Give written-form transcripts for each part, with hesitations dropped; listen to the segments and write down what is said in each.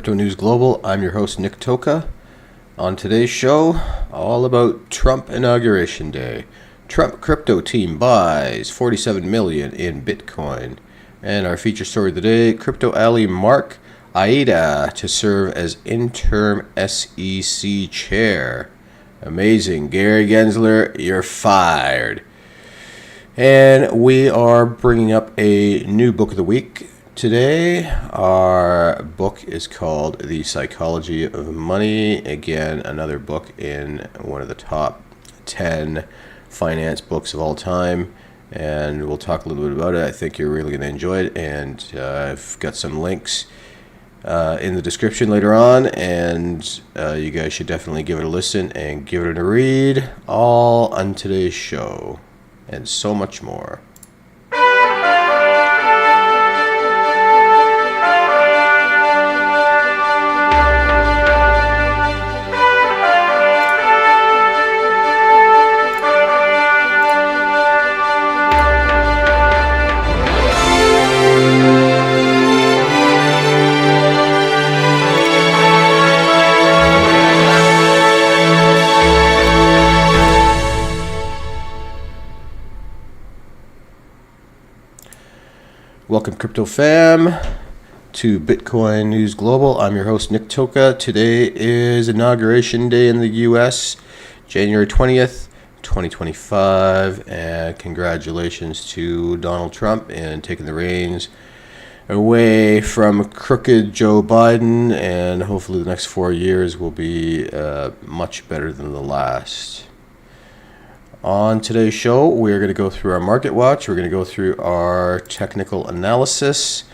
Crypto News Global. I'm your host, Nick Toka. On today's show, all about Trump Inauguration Day. Trump crypto team buys 47 million in Bitcoin. And our feature story of the day, Crypto Alley Mark Uyeda to serve as interim SEC chair. Amazing. Gary Gensler, you're fired. And we are bringing up a new book of the week. Today, our book is called The Phycology of Money. Again, another book in one of the top 10 finance books of all time. And we'll talk a little bit about it. I think you're really going to enjoy it. And I've got some links in the description later on. And you guys should definitely give it a listen and give it a read. All on today's show. And so much more. Welcome, Crypto Fam, to Bitcoin News Global. I'm your host, Nick Toka. Today is Inauguration Day in the U.S., January 20th, 2025. And congratulations to Donald Trump in taking the reins away from crooked Joe Biden. And hopefully the next 4 years will be much better than the last. On today's show, we're going to go through our market watch. We're going to go through our technical analysis.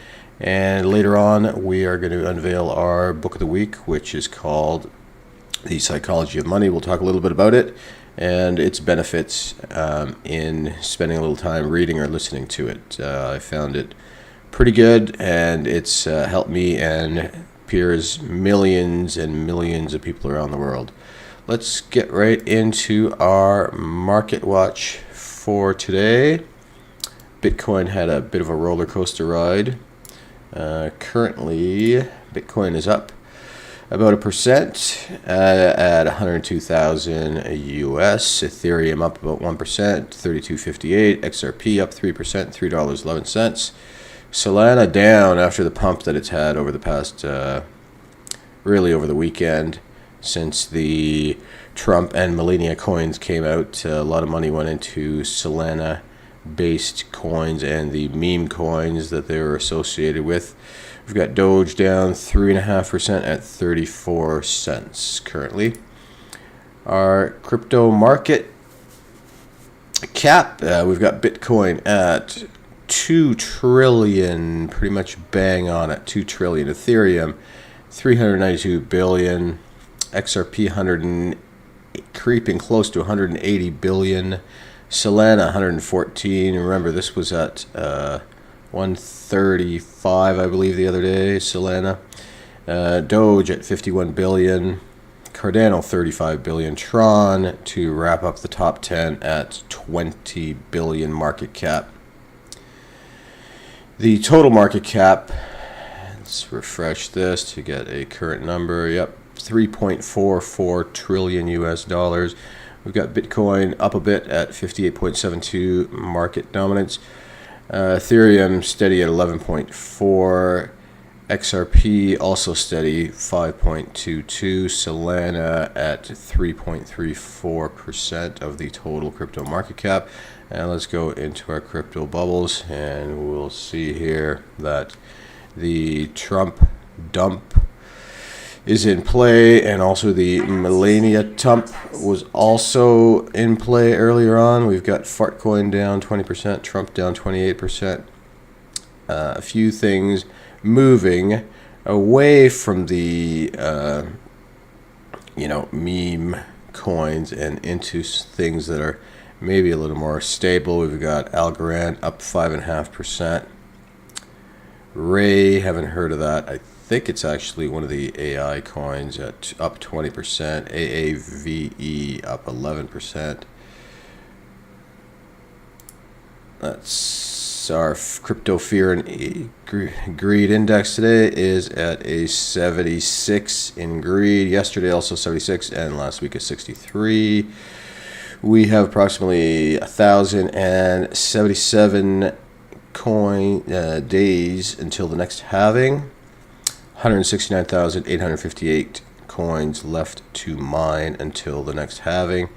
And later on, we are going to unveil our book of the week, which is called The Phycology of Money. We'll talk a little bit about it and its benefits in spending a little time reading or listening to it. I found it pretty good, and it's helped me and peers millions and millions of people around the world. Let's get right into our market watch for today. Bitcoin had a bit of a roller coaster ride. Currently, Bitcoin is up about 1% at 102,000 US. Ethereum up about 1%, 32.58. XRP up 3%, $3.11. Solana down after the pump that it's had over the past, really over the weekend. Since the Trump and Melania coins came out, a lot of money went into Solana-based coins and the meme coins that they were associated with. We've got Doge down 3.5% at 34 cents currently. Our crypto market cap, we've got Bitcoin at 2 trillion, pretty much bang on at 2 trillion. Ethereum, 392 billion. XRP creeping close to 180 billion. Solana 114. Remember, this was at 135, I believe, the other day. Solana. Doge at 51 billion. Cardano 35 billion. Tron to wrap up the top 10 at 20 billion market cap. The total market cap, let's refresh this to get a current number. Yep. 3.44 trillion US dollars. We've got Bitcoin up a bit at 58.72 market dominance. Ethereum steady at 11.4. XRP also steady 5.22. Solana at 3.34% of the total crypto market cap. And let's go into our crypto bubbles, and we'll see here that the Trump dump is in play, and also the Melania dump was also in play earlier on. We've got Fartcoin down 20%, Trump down 28%. A few things moving away from the meme coins and into things that are maybe a little more stable. We've got Algorand up 5.5%. Ray, haven't heard of that. I think it's actually one of the AI coins at up 20%. AAVE up 11%. That's our crypto fear and greed index today is at a 76 in greed. Yesterday also 76, and last week is 63. We have approximately 1,077 coin days until the next halving. 169,858 coins left to mine until the next halving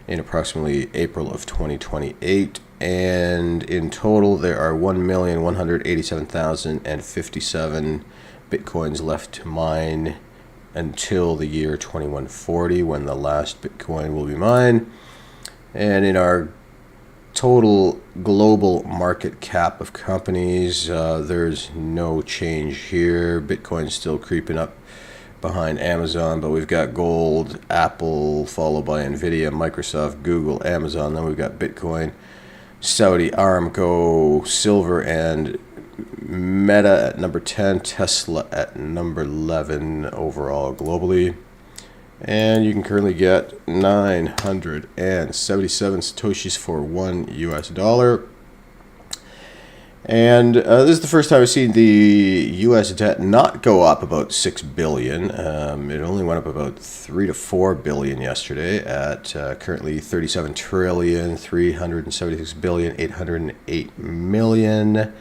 in approximately April of 2028. And in total, there are 1,187,057 Bitcoins left to mine until the year 2140, when the last Bitcoin will be mined. And in our total global market cap of companies, there's no change here. Bitcoin's still creeping up behind Amazon, but we've got gold, Apple, followed by Nvidia, Microsoft, Google, Amazon. Then we've got Bitcoin, Saudi Aramco, silver, and Meta at number 10, Tesla at number 11 overall globally. And you can currently get 977 Satoshis for $1. And this is the first time I've seen the U.S. debt not go up about $6 billion. It only went up about $3 to $4 billion yesterday at currently $37,376,808,000,000.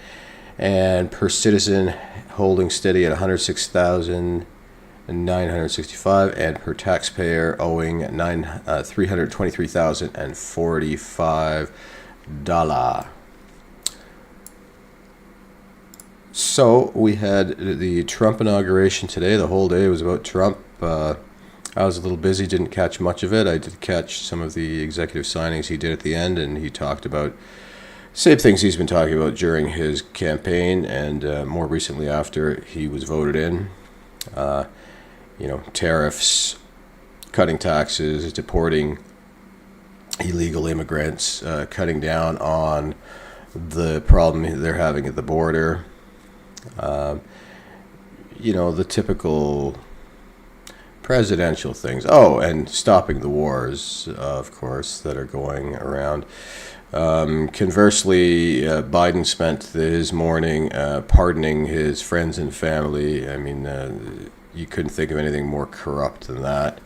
And per citizen holding steady at $106,965, and per taxpayer owing $323,045. So we had the Trump inauguration today. The whole day was about Trump. I was a little busy, didn't catch much of it. I did catch some of the executive signings he did at the end, and he talked about same things he's been talking about during his campaign and more recently after he was voted in. Tariffs, cutting taxes, deporting illegal immigrants, cutting down on the problem they're having at the border. The typical presidential things. Oh, and stopping the wars, of course, that are going around. Conversely, Biden spent his morning pardoning his friends and family. I mean, you couldn't think of anything more corrupt than that.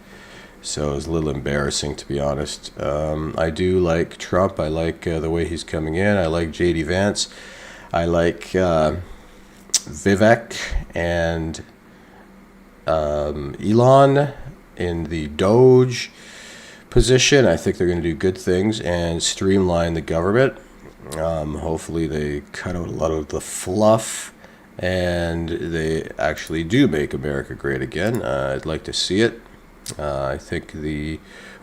So it was a little embarrassing, to be honest. I do like Trump. I like the way he's coming in. I like J.D. Vance. I like Vivek and Elon in the Doge position. I think they're going to do good things and streamline the government. Hopefully they cut out a lot of the fluff and they actually do make America great again. I'd like to see it. I think the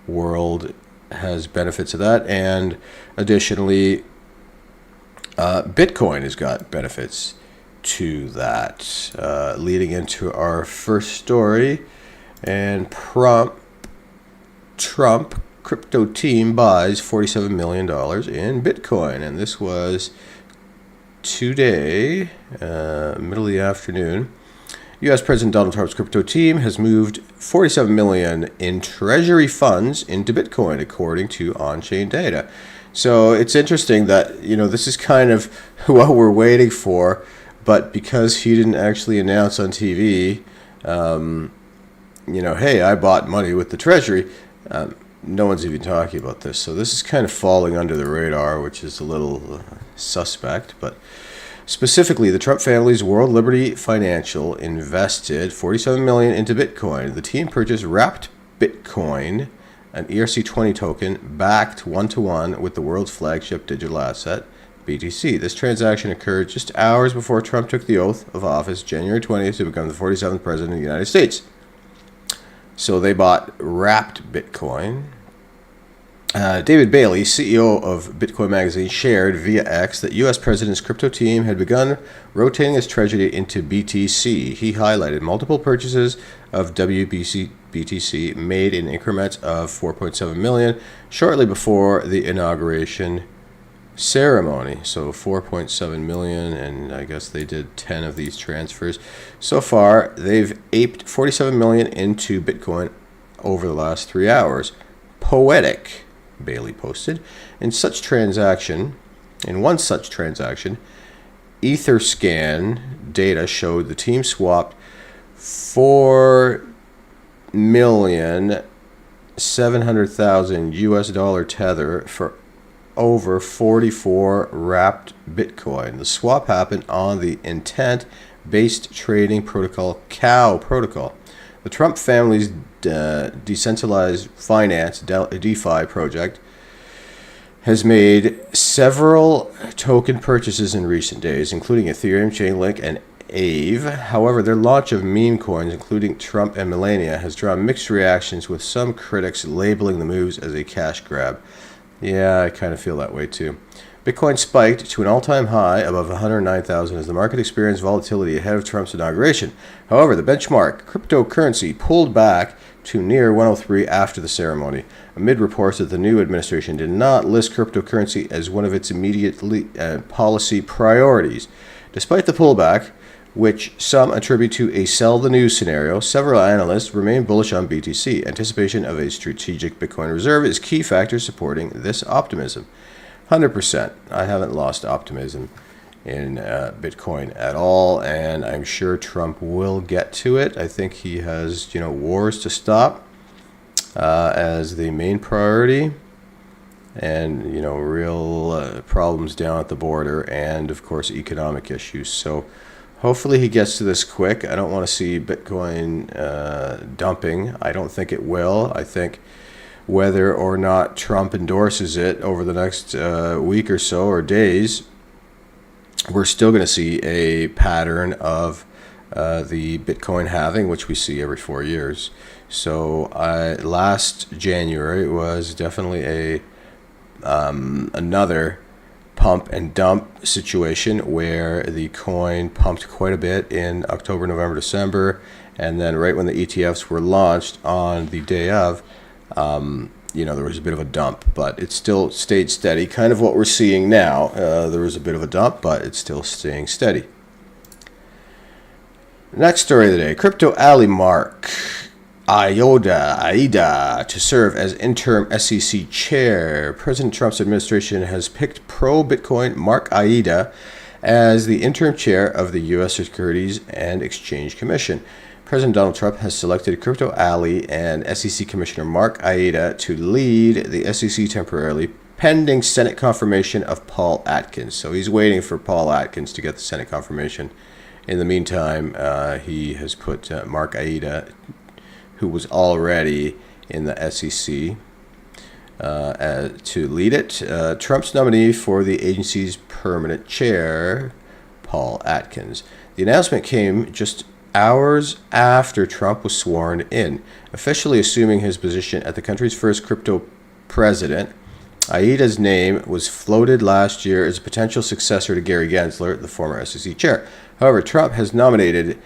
world has benefits of that, and additionally Bitcoin has got benefits to that, leading into our first story. And Trump crypto team buys $47 million in Bitcoin, and this was today, middle of the afternoon. U.S. President Donald Trump's crypto team has moved $47 million in treasury funds into Bitcoin, according to on-chain data. So it's interesting that, this is kind of what we're waiting for, but because he didn't actually announce on TV, hey, I bought money with the treasury, no one's even talking about this. So this is kind of falling under the radar, which is a little suspect, but specifically, the Trump family's World Liberty Financial invested $47 million into Bitcoin. The team purchased wrapped Bitcoin, an ERC-20 token, backed one-to-one with the world's flagship digital asset, BTC. This transaction occurred just hours before Trump took the oath of office, January 20th, to become the 47th president of the United States. So they bought wrapped Bitcoin. David Bailey, CEO of Bitcoin Magazine, shared via X that U.S. President's crypto team had begun rotating its treasury into BTC. He highlighted multiple purchases of BTC made in increments of 4.7 million shortly before the inauguration ceremony. So 4.7 million, and I guess they did 10 of these transfers. So far, they've aped 47 million into Bitcoin over the last 3 hours. Poetic, Bailey posted. In such transaction, In one such transaction, EtherScan data showed the team swapped 4,700,000 US dollar tether for over 44 wrapped Bitcoin. The swap happened on the intent-based trading protocol COW protocol. The Trump family's decentralized finance DeFi project has made several token purchases in recent days, including Ethereum, Chainlink, and Aave. However, their launch of meme coins, including Trump and Melania, has drawn mixed reactions, with some critics labeling the moves as a cash grab. Yeah, I kind of feel that way too. Bitcoin spiked to an all-time high above 109,000 as the market experienced volatility ahead of Trump's inauguration. However, the benchmark cryptocurrency pulled back to near 103 after the ceremony, amid reports that the new administration did not list cryptocurrency as one of its immediate policy priorities. Despite the pullback, which some attribute to a sell the news scenario, several analysts remain bullish on BTC. Anticipation of a strategic Bitcoin reserve is key factor supporting this optimism. 100%. I haven't lost optimism in Bitcoin at all, and I'm sure Trump will get to it. I think he has, wars to stop as the main priority, and real problems down at the border, and of course economic issues. So hopefully he gets to this quick. I don't want to see Bitcoin dumping. I don't think it will. I think whether or not Trump endorses it over the next week or so, or days, we're still going to see a pattern of the Bitcoin halving, which we see every 4 years. So last January was definitely another pump and dump situation where the coin pumped quite a bit in October, November, December, and then right when the ETFs were launched on the day of, there was a bit of a dump, but it still stayed steady. Kind of what we're seeing now. There was a bit of a dump, but it's still staying steady. Next story of the day: Crypto Alley Mark Uyeda to serve as interim SEC chair. President Trump's administration has picked pro-Bitcoin Mark Uyeda as the interim chair of the U.S. Securities and Exchange Commission. President Donald Trump has selected Crypto Alley and SEC Commissioner Mark Uyeda to lead the SEC temporarily, pending Senate confirmation of Paul Atkins. So he's waiting for Paul Atkins to get the Senate confirmation. In the meantime, he has put Mark Uyeda, who was already in the SEC, to lead it. Trump's nominee for the agency's permanent chair, Paul Atkins. The announcement came just hours after Trump was sworn in, officially assuming his position at the country's first crypto president. Uyeda's name was floated last year as a potential successor to Gary Gensler, the former SEC chair. However, Trump has nominated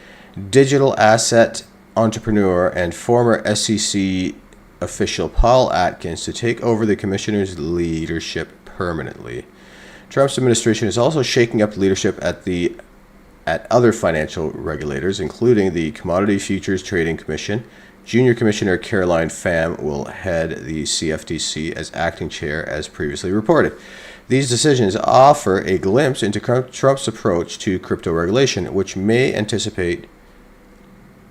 digital asset entrepreneur and former SEC official Paul Atkins to take over the commissioner's leadership permanently. Trump's administration is also shaking up leadership at other financial regulators, including the Commodity Futures Trading Commission. Junior Commissioner Caroline Pham will head the CFTC as acting chair, as previously reported. These decisions offer a glimpse into Trump's approach to crypto regulation, which many anticipate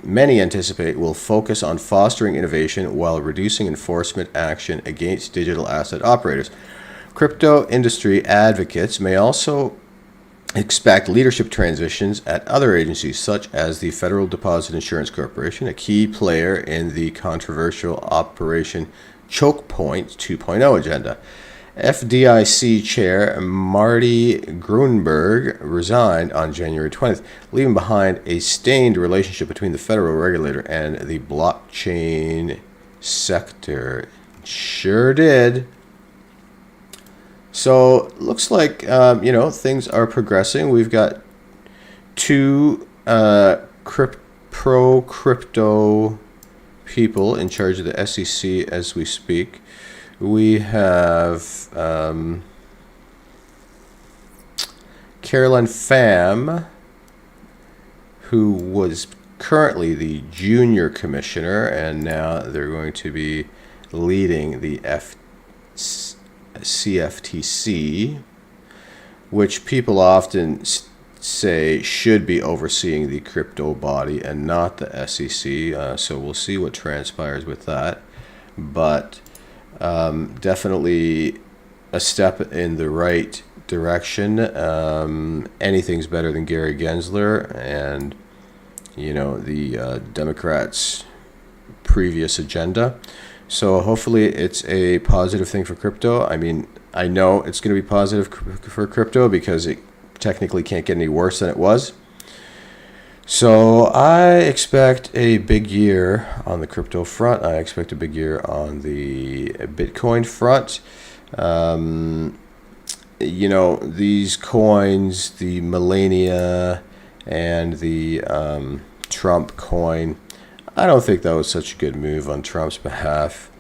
will focus on fostering innovation while reducing enforcement action against digital asset operators. Crypto industry advocates may also expect leadership transitions at other agencies, such as the Federal Deposit Insurance Corporation, a key player in the controversial Operation Choke Point 2.0 agenda. FDIC Chair Marty Gruenberg resigned on January 20th, leaving behind a stained relationship between the federal regulator and the blockchain sector. Sure did. So looks like things are progressing. We've got two pro-crypto people in charge of the SEC as we speak. We have Caroline Pham, who was currently the junior commissioner, and now they're going to be leading the CFTC. which people often say should be overseeing the crypto body and not the SEC. So we'll see what transpires with that. But definitely a step in the right direction. Anything's better than Gary Gensler and the Democrats' previous agenda. So hopefully it's a positive thing for crypto. I mean, I know it's going to be positive for crypto because it technically can't get any worse than it was. So I expect a big year on the crypto front. I expect a big year on the Bitcoin front. These coins, the Melania and the Trump coin, I don't think that was such a good move on Trump's behalf.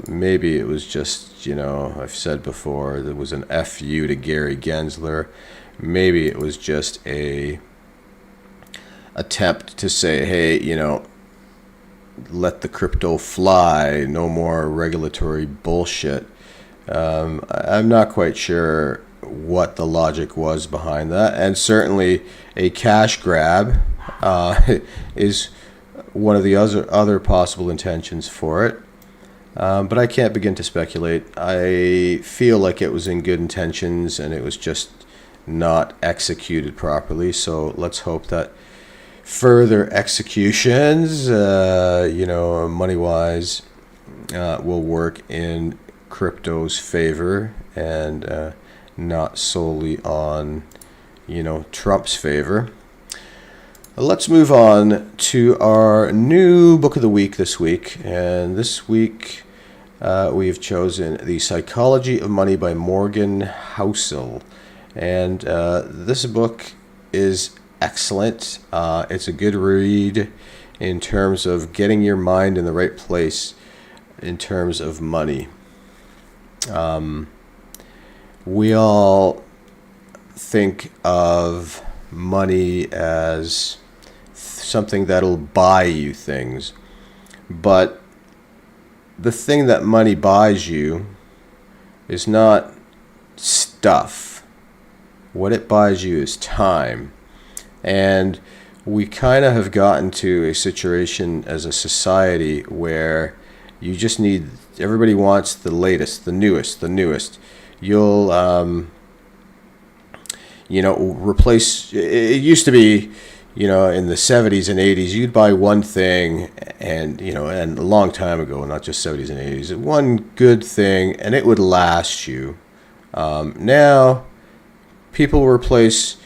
Maybe it was just, I've said before, there was an FU to Gary Gensler. Maybe it was just a attempt to say, hey, let the crypto fly, no more regulatory bullshit. I'm not quite sure what the logic was behind that, and certainly a cash grab is one of the other possible intentions for it. But I can't begin to speculate. I feel like it was in good intentions and it was just not executed properly. So let's hope that further executions, money-wise, will work in crypto's favor and not solely on, Trump's favor. Let's move on to our new book of the week this week. And this week we've chosen The Phycology of Money by Morgan Housel. And this book is excellent. It's a good read in terms of getting your mind in the right place in terms of money. We all think of money as something that'll buy you things, but the thing that money buys you is not stuff. What it buys you is time. And we kind of have gotten to a situation as a society where you just need, everybody wants the latest, the newest. You'll replace, it used to be, in the 70s and 80s, you'd buy one thing and a long time ago, not just 70s and 80s, one good thing and it would last you. Now, people replace,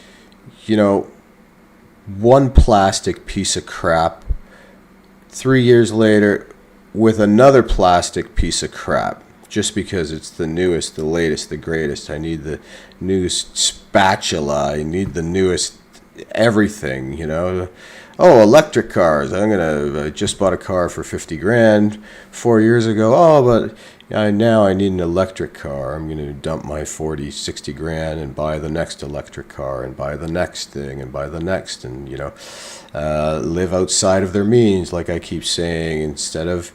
one plastic piece of crap 3 years later with another plastic piece of crap. Just because it's the newest, the latest, the greatest. I need the newest spatula. I need the newest everything, Oh, electric cars. I just bought a car for $50,000 4 years ago. Oh, but now I need an electric car. I'm going to dump my $40,000-$60,000 and buy the next electric car and buy the next thing and buy the next and, live outside of their means, like I keep saying, instead of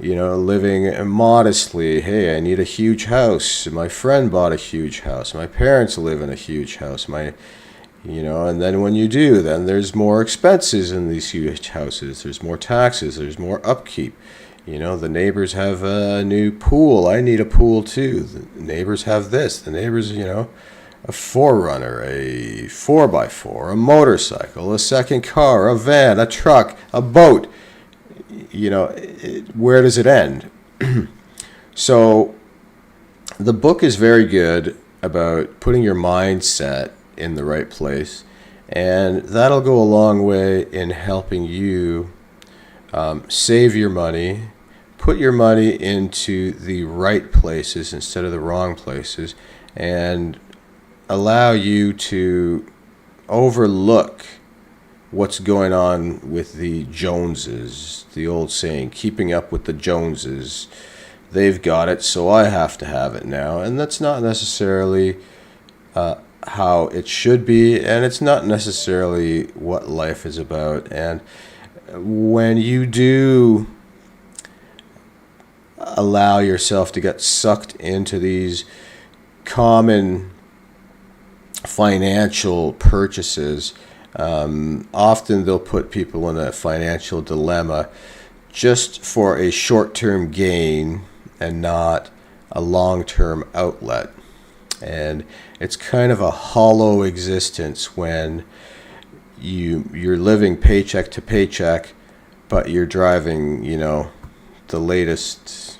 living modestly. Hey, I need a huge house. My friend bought a huge house. My parents live in a huge house. And then when you do, then there's more expenses in these huge houses. There's more taxes. There's more upkeep. The neighbors have a new pool. I need a pool too. The neighbors have this. The neighbors, a 4Runner, a 4x4, a motorcycle, a second car, a van, a truck, a boat. Where does it end? So the book is very good about putting your mindset in the right place, and that'll go a long way in helping you save your money, put your money into the right places instead of the wrong places, and allow you to overlook what's going on with the Joneses. The old saying, keeping up with the Joneses. They've got it, so I have to have it now. And that's not necessarily how it should be, and it's not necessarily what life is about. And when you do allow yourself to get sucked into these common financial purchases, often they'll put people in a financial dilemma just for a short-term gain and not a long-term outlet. And it's kind of a hollow existence when you're living paycheck to paycheck, but you're driving, the latest,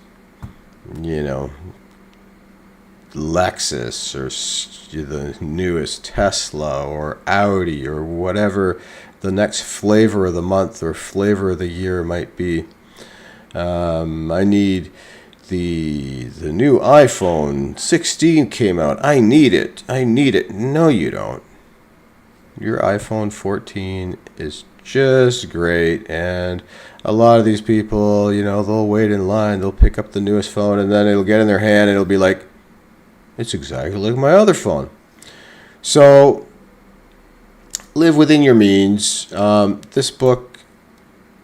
Lexus or the newest Tesla or Audi or whatever the next flavor of the month or flavor of the year might be. I need the new iPhone 16 came out. I need it. No, you don't. Your iPhone 14 is just great, and a lot of these people, they'll wait in line, they'll pick up the newest phone, and then it'll get in their hand and it'll be like, it's exactly like my other phone. So live within your means. This book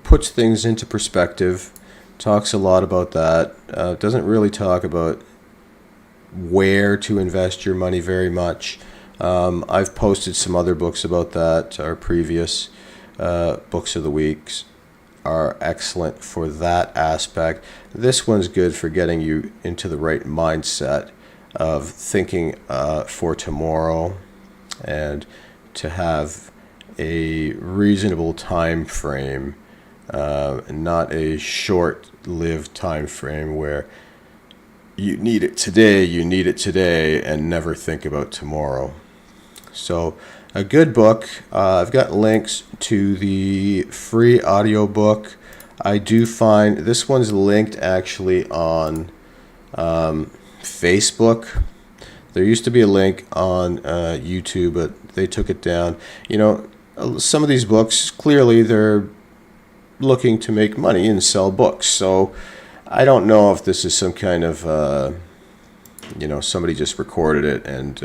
puts things into perspective, talks a lot about that. Doesn't really talk about where to invest your money very much. I've posted some other books about that. Our previous books of the weeks are excellent for that aspect. This one's good for getting you into the right mindset of thinking for tomorrow and to have a reasonable time frame, not a short-lived time frame where you need it today and never think about tomorrow. So a good book. I've got links to the free audiobook. I do find this one's linked actually on Facebook. There used to be a link on YouTube, but they took it down. Some of these books, clearly they're looking to make money and sell books. So I don't know if this is some kind of, somebody just recorded it and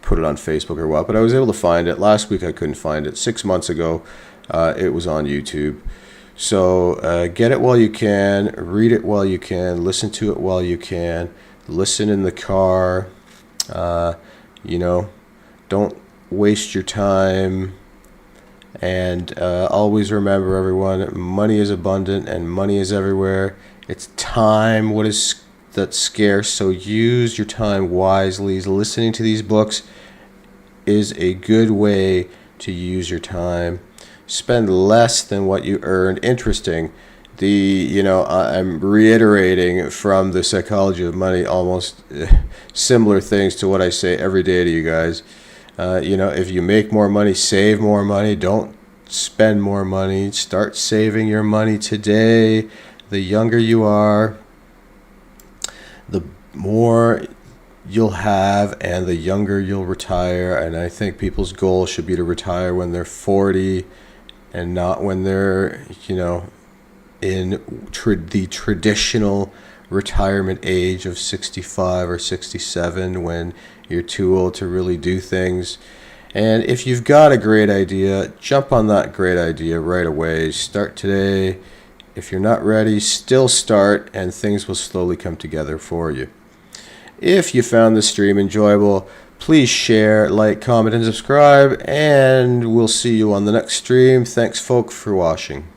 put it on Facebook or what, but I was able to find it. Last week I couldn't find it. 6 months ago, it was on YouTube. So get it while you can, read it while you can, listen to it while you can, listen in the car, don't waste your time. And always remember, everyone, money is abundant and money is everywhere. It's time that's scarce, so use your time wisely. Listening to these books is a good way to use your time. Spend less than what you earned. Interesting. I'm reiterating from the Psychology of Money almost similar things to what I say every day to you guys. If you make more money, save more money. Don't spend more money. Start saving your money today. The younger you are, the more you'll have, and the younger you'll retire. And I think people's goal should be to retire when they're 40 and not when they're, in the traditional retirement age of 65 or 67, when you're too old to really do things. And if you've got a great idea, jump on that great idea right away. Start today. If you're not ready, still start, and things will slowly come together for you. If you found this stream enjoyable, please share, like, comment, and subscribe, and we'll see you on the next stream. Thanks, folk, for watching.